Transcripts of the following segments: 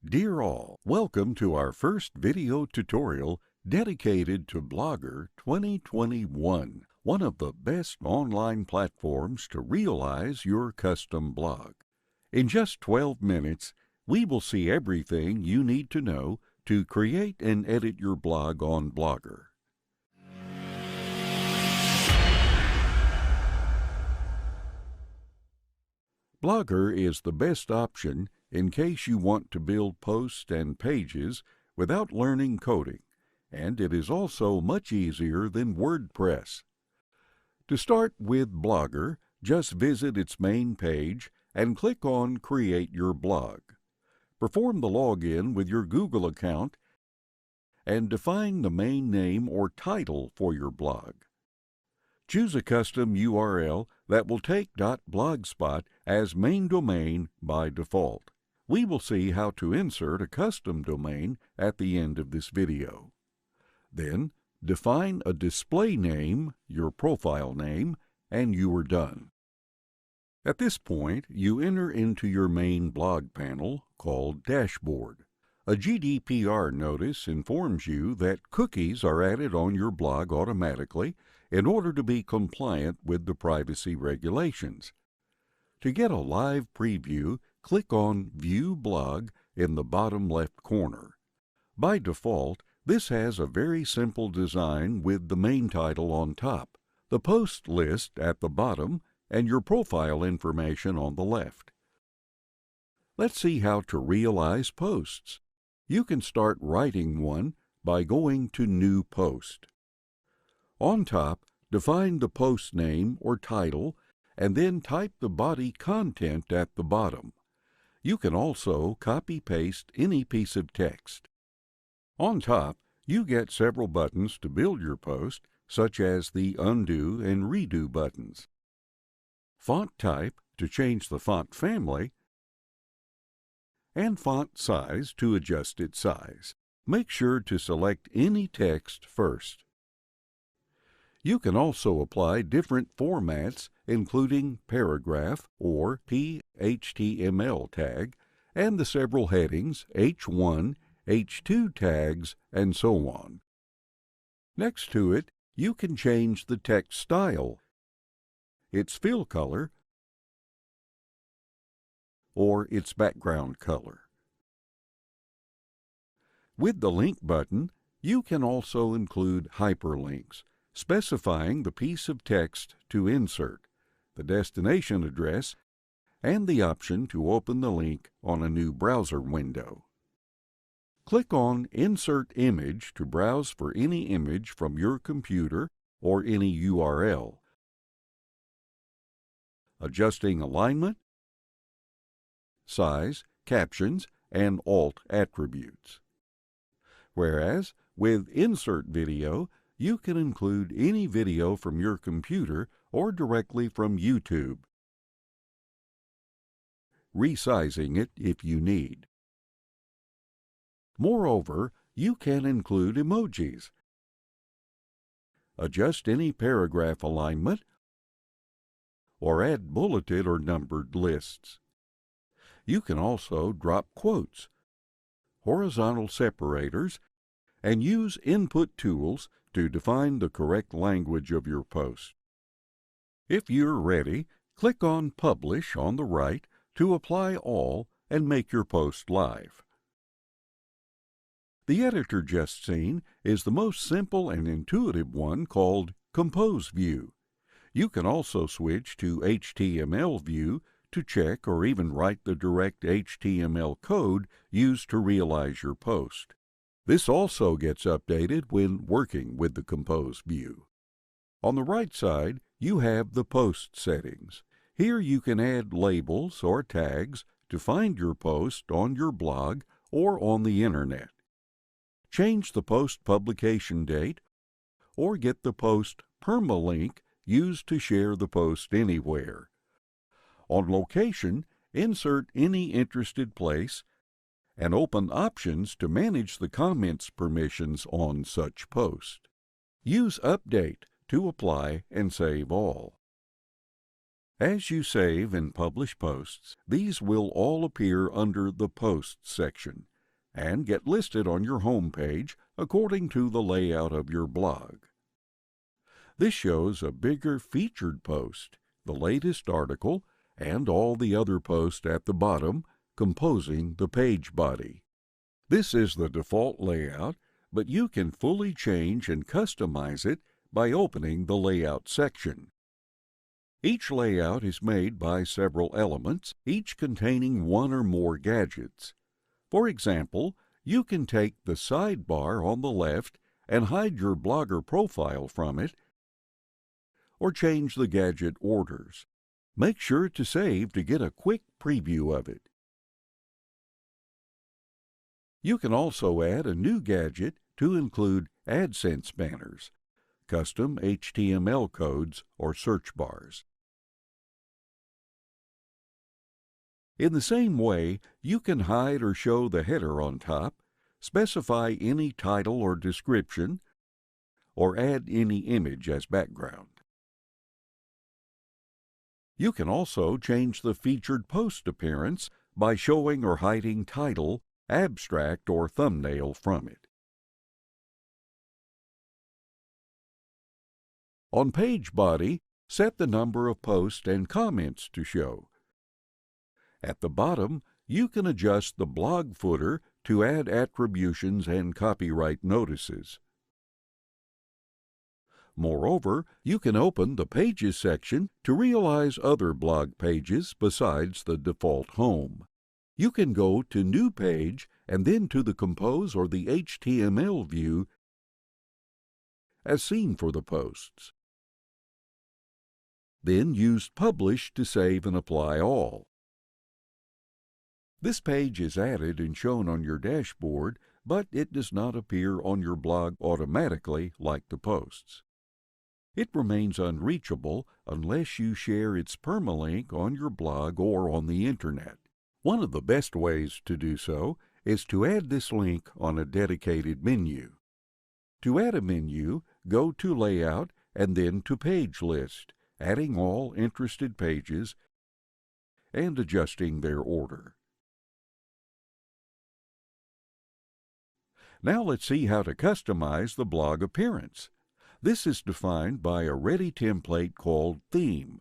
Dear all, welcome to our first video tutorial dedicated to Blogger 2021, one of the best online platforms to realize your custom blog. In just 12 minutes, we will see everything you need to know to create and edit your blog on Blogger. Blogger is the best option in case you want to build posts and pages without learning coding, and it is also much easier than WordPress. To start with Blogger, just visit its main page and click on Create Your Blog. Perform the login with your Google account and define the main name or title for your blog. Choose a custom URL that will take .blogspot as main domain by default. We will see how to insert a custom domain at the end of this video. Then, define a display name, your profile name, and you are done. At this point, you enter into your main blog panel called Dashboard. A GDPR notice informs you that cookies are added on your blog automatically in order to be compliant with the privacy regulations. To get a live preview, click on View Blog in the bottom left corner. By default, this has a very simple design with the main title on top, the post list at the bottom, and your profile information on the left. Let's see how to realize posts. You can start writing one by going to New Post. On top, define the post name or title, and then type the body content at the bottom. You can also copy-paste any piece of text. On top, you get several buttons to build your post, such as the undo and redo buttons. Font type to change the font family, and font size to adjust its size. Make sure to select any text first. You can also apply different formats, including paragraph or PHTML tag, and the several headings, H1, H2 tags, and so on. Next to it, you can change the text style, its fill color, or its background color. With the link button, you can also include hyperlinks, specifying the piece of text to insert, the destination address, and the option to open the link on a new browser window. Click on Insert Image to browse for any image from your computer or any URL. Adjusting alignment, size, captions, and alt attributes. Whereas, with Insert Video, you can include any video from your computer or directly from YouTube, resizing it if you need. Moreover, you can include emojis, adjust any paragraph alignment, or add bulleted or numbered lists. You can also drop quotes, horizontal separators, and use input tools to define the correct language of your post. If you're ready, click on Publish on the right to apply all and make your post live. The editor just seen is the most simple and intuitive one called Compose View. You can also switch to HTML View to check or even write the direct HTML code used to realize your post. This also gets updated when working with the Compose view. On the right side, you have the Post settings. Here you can add labels or tags to find your post on your blog or on the Internet. Change the post publication date, or get the post permalink used to share the post anywhere. On location, insert any interested place, and open options to manage the comments permissions on such post. Use Update to apply and save all. As you save and publish posts, these will all appear under the Posts section. and get listed on your home page according to the layout of your blog. This shows a bigger featured post, the latest article, and all the other posts at the bottom composing the page body. This is the default layout, but you can fully change and customize it by opening the Layout section. Each layout is made by several elements, each containing one or more gadgets. For example, you can take the sidebar on the left and hide your Blogger profile from it, or change the gadget orders. Make sure to save to get a quick preview of it. You can also add a new gadget to include AdSense banners, custom HTML codes, or search bars. In the same way, you can hide or show the header on top, specify any title or description, or add any image as background. You can also change the featured post appearance by showing or hiding title, abstract, or thumbnail from it. On page body, set the number of posts and comments to show. At the bottom, you can adjust the blog footer to add attributions and copyright notices. Moreover, you can open the Pages section to realize other blog pages besides the default home. You can go to New Page and then to the Compose or the HTML view as seen for the posts. Then use Publish to save and apply all. This page is added and shown on your dashboard, but it does not appear on your blog automatically like the posts. It remains unreachable unless you share its permalink on your blog or on the Internet. One of the best ways to do so is to add this link on a dedicated menu. To add a menu, go to Layout and then to Page List, adding all interested pages and adjusting their order. Now let's see how to customize the blog appearance. This is defined by a ready template called Theme.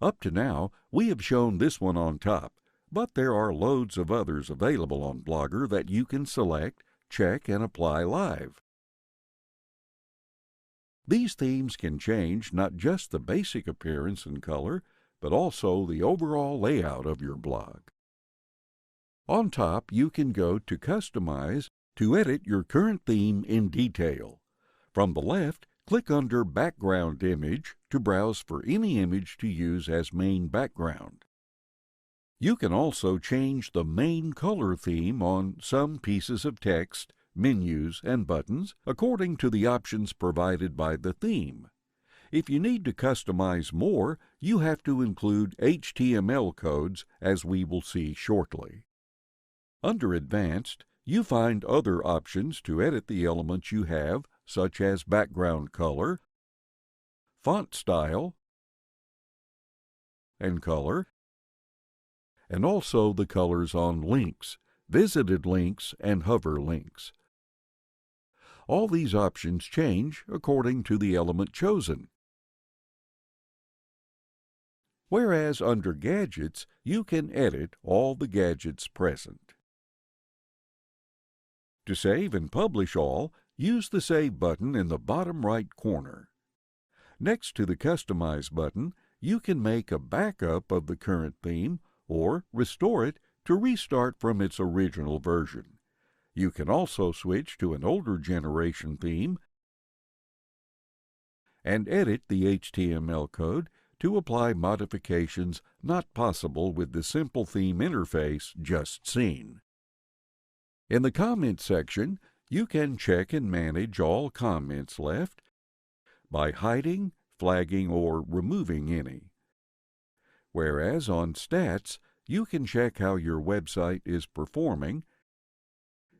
Up to now, we have shown this one on top, but there are loads of others available on Blogger that you can select, check, and apply live. These themes can change not just the basic appearance and color, but also the overall layout of your blog. On top, you can go to Customize to edit your current theme in detail. From the left, click under Background Image to browse for any image to use as main background. You can also change the main color theme on some pieces of text, menus, and buttons according to the options provided by the theme. If you need to customize more, you have to include HTML codes, as we will see shortly. Under Advanced, you find other options to edit the elements you have, such as background color, font style, and color, and also the colors on links, visited links, and hover links. All these options change according to the element chosen. Whereas under Gadgets, you can edit all the gadgets present. To save and publish all, use the Save button in the bottom right corner. Next to the Customize button, you can make a backup of the current theme or restore it to restart from its original version. You can also switch to an older generation theme and edit the HTML code to apply modifications not possible with the simple theme interface just seen. In the Comments section, you can check and manage all comments left by hiding, flagging, or removing any. Whereas on Stats, you can check how your website is performing,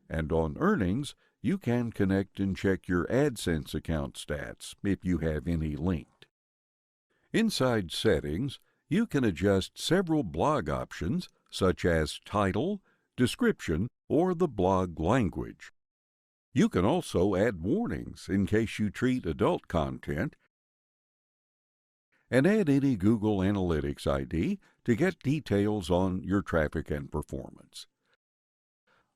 and on Earnings, you can connect and check your AdSense account stats if you have any linked. Inside Settings, you can adjust several blog options such as title, description, or the blog language. You can also add warnings in case you treat adult content, and add any Google Analytics ID to get details on your traffic and performance.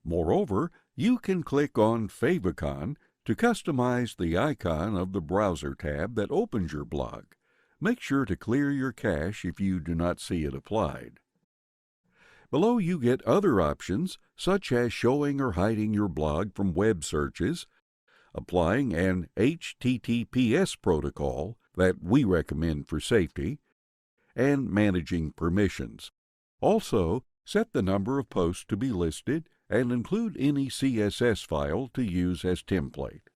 Moreover, you can click on Favicon to customize the icon of the browser tab that opens your blog. Make sure to clear your cache if you do not see it applied. Below you get other options such as showing or hiding your blog from web searches, applying an HTTPS protocol that we recommend for safety, and managing permissions. Also, set the number of posts to be listed and include any CSS file to use as template.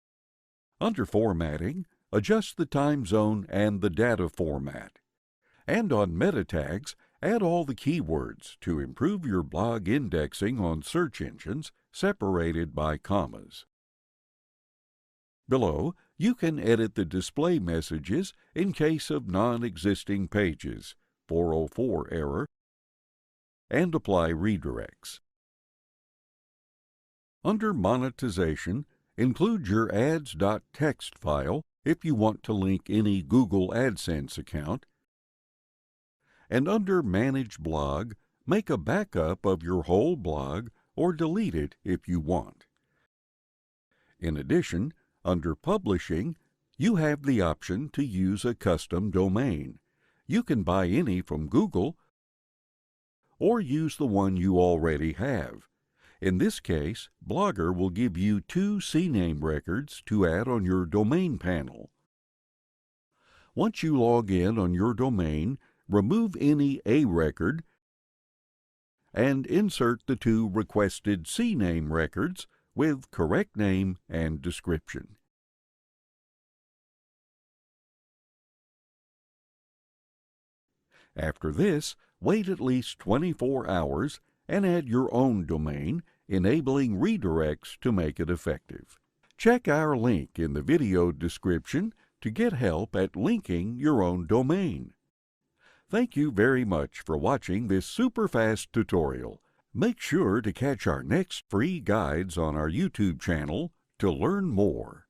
Under Formatting, adjust the time zone and the data format. And on meta tags, add all the keywords to improve your blog indexing on search engines separated by commas. Below, you can edit the display messages in case of non-existing pages, 404 error, and apply redirects. Under Monetization, include your ads.txt file if you want to link any Google AdSense account, and under Manage Blog, make a backup of your whole blog or delete it if you want. In addition, under Publishing, you have the option to use a custom domain. You can buy any from Google or use the one you already have. In this case, Blogger will give you 2 CNAME records to add on your domain panel. Once you log in on your domain, remove any A record and insert the 2 requested CNAME records with correct name and description. After this, wait at least 24 hours and add your own domain, enabling redirects to make it effective. Check our link in the video description to get help at linking your own domain. Thank you very much for watching this super fast tutorial. Make sure to catch our next free guides on our YouTube channel to learn more.